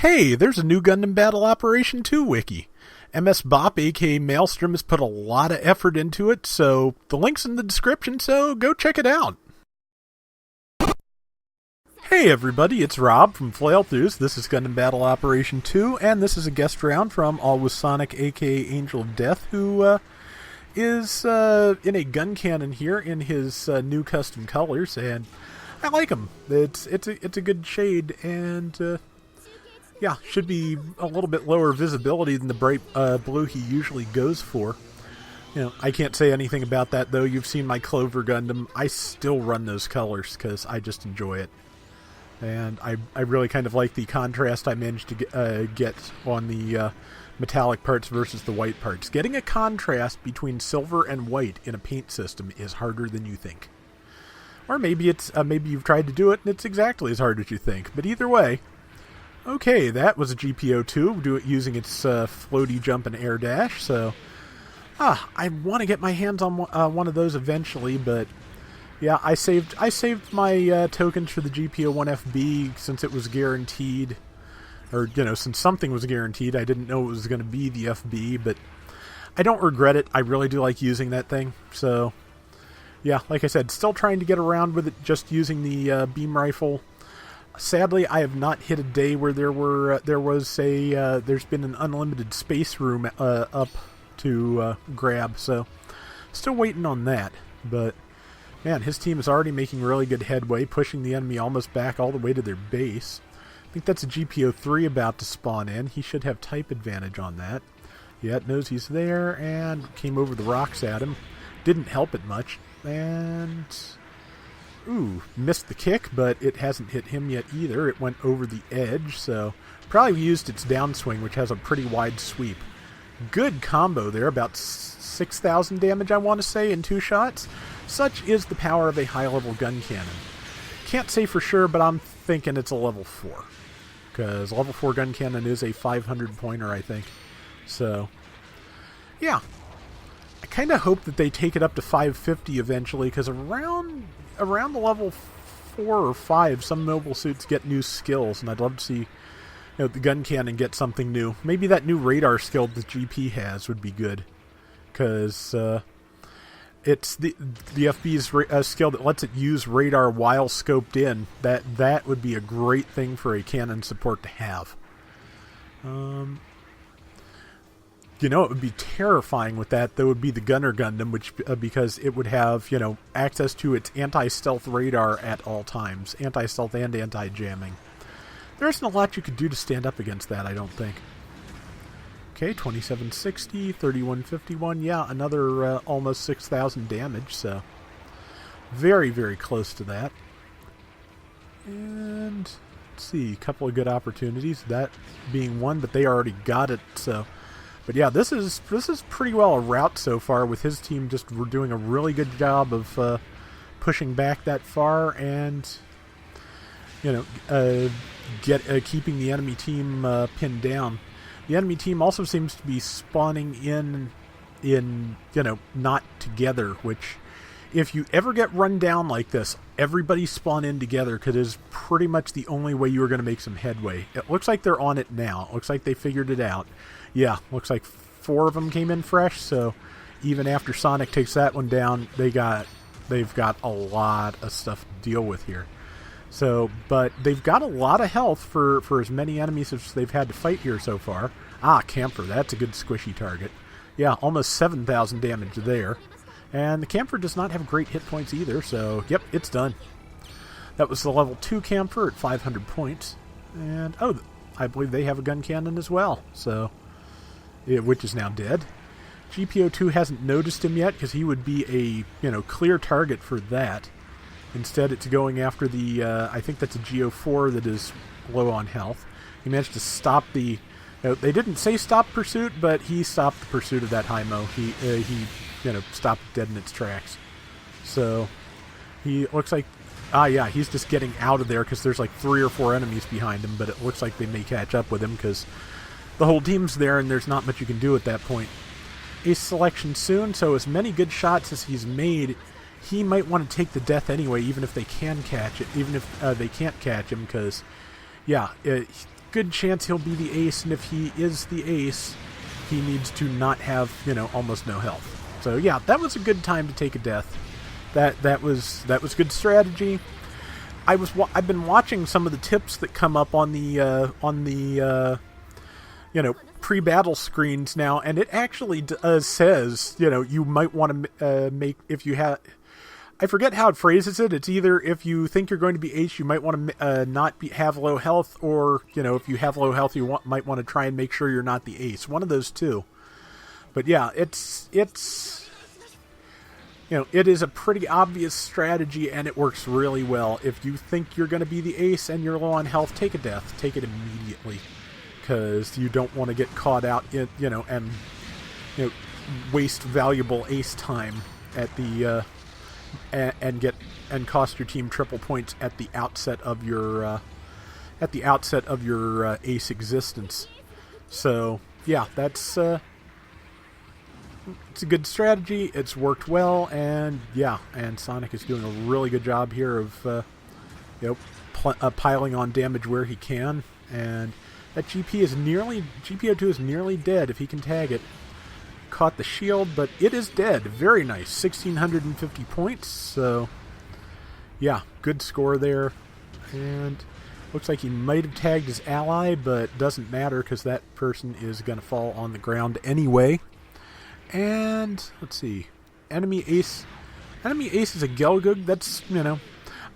Hey, there's a new Gundam Battle Operation 2 wiki. MS Bop, aka Maelstrom, has put a lot of effort into it, so the link's in the description, so go check it out. Hey everybody, it's Rob from Flailthroughs. This is Gundam Battle Operation 2, and this is a guest round from All With Sonic, aka Angel of Death, who is in a Guncannon here in his new custom colors, and I like him. It's a good shade, and yeah, should be a little bit lower visibility than the bright blue he usually goes for. You know, I can't say anything about that, though. You've seen my Clover Gundam. I still run those colors because I just enjoy it. And I really kind of like the contrast I managed to get on the metallic parts versus the white parts. Getting a contrast between silver and white in a paint system is harder than you think. Or maybe it's maybe you've tried to do it and it's exactly as hard as you think. But either way, okay, that was a GBO2. Do it using its floaty jump and air dash. So, I want to get my hands on one of those eventually, but yeah, I saved my tokens for the GBO1FB since it was guaranteed, or since something was guaranteed. I didn't know it was going to be the FB, but I don't regret it. I really do like using that thing. So, yeah, like I said, still trying to get around with it, just using the beam rifle. Sadly, I have not hit a day where there's been an unlimited space room up to grab. So, still waiting on that, but. Man, his team is already making really good headway, pushing the enemy almost back all the way to their base. I think that's a GBO3 about to spawn in. He should have type advantage on that. Yeah, it knows he's there, and came over the rocks at him. Didn't help it much. And ooh, missed the kick, but it hasn't hit him yet either. It went over the edge, so probably used its downswing, which has a pretty wide sweep. Good combo there, about 6,000 damage, I want to say, in 2 shots. Such is the power of a high-level Guncannon. Can't say for sure, but I'm thinking it's a level 4. Because level 4 Guncannon is a 500-pointer, I think. So, yeah. I kind of hope that they take it up to 550 eventually, because around the level 4 or 5, some mobile suits get new skills, and I'd love to see the Guncannon get something new. Maybe that new radar skill that GP has would be good. Because it's the FB's skill that lets it use radar while scoped in. That would be a great thing for a cannon support to have. It would be terrifying with that. That would be the Gunner Gundam, which because it would have access to its anti-stealth radar at all times, anti-stealth and anti-jamming. There isn't a lot you could do to stand up against that, I don't think. Okay, 2760, 3151, yeah, another almost 6,000 damage, so very, very close to that. And let's see, a couple of good opportunities, that being one, but they already got it, so. But yeah, this is pretty well a rout so far, with his team just doing a really good job of pushing back that far and, keeping the enemy team pinned down. The enemy team also seems to be spawning in not together, which if you ever get run down like this, everybody spawn in together because it is pretty much the only way you are going to make some headway. It looks like they're on it now. It looks like they figured it out. Yeah, looks like 4 of them came in fresh, so even after Sonic takes that one down, they've got a lot of stuff to deal with here. So, but they've got a lot of health for as many enemies as they've had to fight here so far. Camphor, that's a good squishy target. Yeah, almost 7,000 damage there. And the Camphor does not have great hit points either, so, yep, it's done. That was the level 2 Camphor at 500 points. And, I believe they have a Guncannon as well, so, which is now dead. GBO2 hasn't noticed him yet, because he would be a, clear target for that. Instead, it's going after the, I think that's a GO4 that is low on health. He managed to stop the, they didn't say stop pursuit, but he stopped the pursuit of that Hi-Mo. He stopped it dead in its tracks. So, he looks like, yeah, he's just getting out of there because there's like 3 or 4 enemies behind him, but it looks like they may catch up with him because the whole team's there and there's not much you can do at that point. Ace selection soon, so as many good shots as he's made, he might want to take the death anyway, even if they can catch it, even if they can't catch him, because, yeah, good chance he'll be the ace, and if he is the ace, he needs to not have, almost no health. So yeah, that was a good time to take a death. That was good strategy. I've been watching some of the tips that come up on the pre-battle screens now, and it actually says, you might want to make, if you have, I forget how it phrases it. It's either if you think you're going to be ace, you might want to have low health, or, if you have low health, you might want to try and make sure you're not the ace. One of those two. But yeah, it is a pretty obvious strategy, and it works really well. If you think you're going to be the ace and you're low on health, take a death. Take it immediately, because you don't want to get caught out in, and waste valuable ace time at the and cost your team triple points at the outset of your ace existence. So yeah, that's it's a good strategy. It's worked well, and yeah, and Sonic is doing a really good job here of piling on damage where he can, and that GBO2 is nearly dead if he can tag it. Caught the shield, but it is dead. Very nice. 1,650 points. So, yeah, good score there. And looks like he might have tagged his ally, but doesn't matter because that person is going to fall on the ground anyway. And, let's see. Enemy ace is a Gelgug. That's,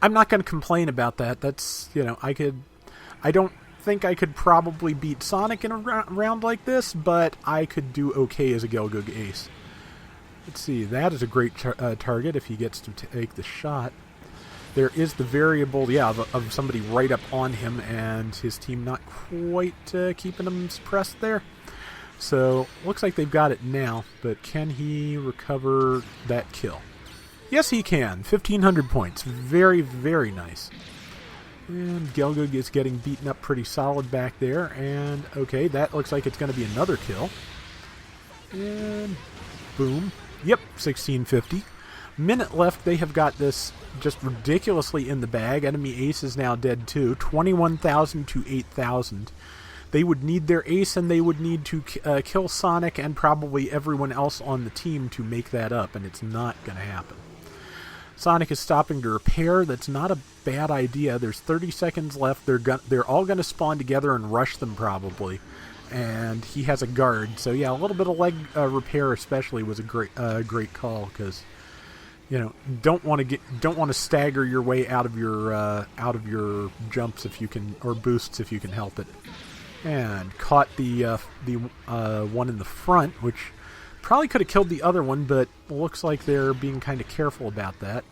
I'm not going to complain about that. That's, I don't think I could probably beat Sonic in a round like this, but I could do okay as a Gelgug ace. Let's see, that is a great target if he gets to take the shot. There is the variable, of somebody right up on him, and his team not quite keeping him suppressed there. So, looks like they've got it now, but can he recover that kill? Yes, he can. 1,500 points. Very, very nice. And Gelgug is getting beaten up pretty solid back there. And, okay, that looks like it's going to be another kill. And, boom. Yep, 1,650. Minute left. They have got this just ridiculously in the bag. Enemy ace is now dead too. 21,000 to 8,000. They would need their ace, and they would need to kill Sonic and probably everyone else on the team to make that up, and it's not going to happen. Sonic is stopping to repair. That's not a bad idea. There's 30 seconds left. They're all going to spawn together and rush them probably. And he has a guard. So yeah, a little bit of leg repair especially was a great call, because don't want to stagger your way out of your jumps if you can, or boosts if you can help it. And caught the one in the front, which probably could have killed the other one, but looks like they're being kind of careful about that.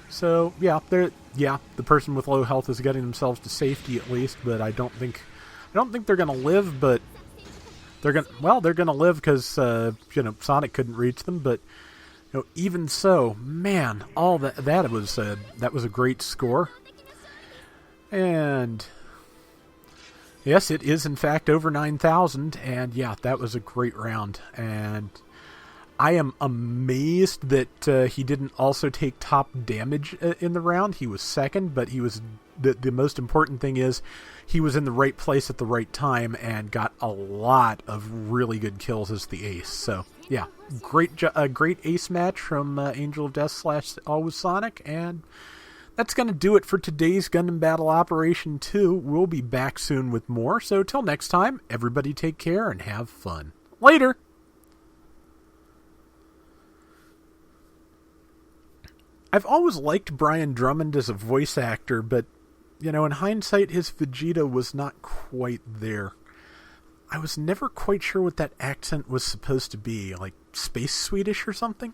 So yeah, the person with low health is getting themselves to safety at least, but I don't think they're gonna live, but they're gonna live because Sonic couldn't reach them. But even so, man, all that was a great score. And yes, it is in fact over 9,000, and yeah, that was a great round. And I am amazed that he didn't also take top damage in the round. He was second, but he was the most important thing is he was in the right place at the right time and got a lot of really good kills as the ace. So yeah, great ace match from Angel of Death / Always Sonic, and that's going to do it for today's Gundam Battle Operation 2. We'll be back soon with more, so till next time, everybody take care and have fun. Later! I've always liked Brian Drummond as a voice actor, but, in hindsight, his Vegeta was not quite there. I was never quite sure what that accent was supposed to be, like Space Swedish or something?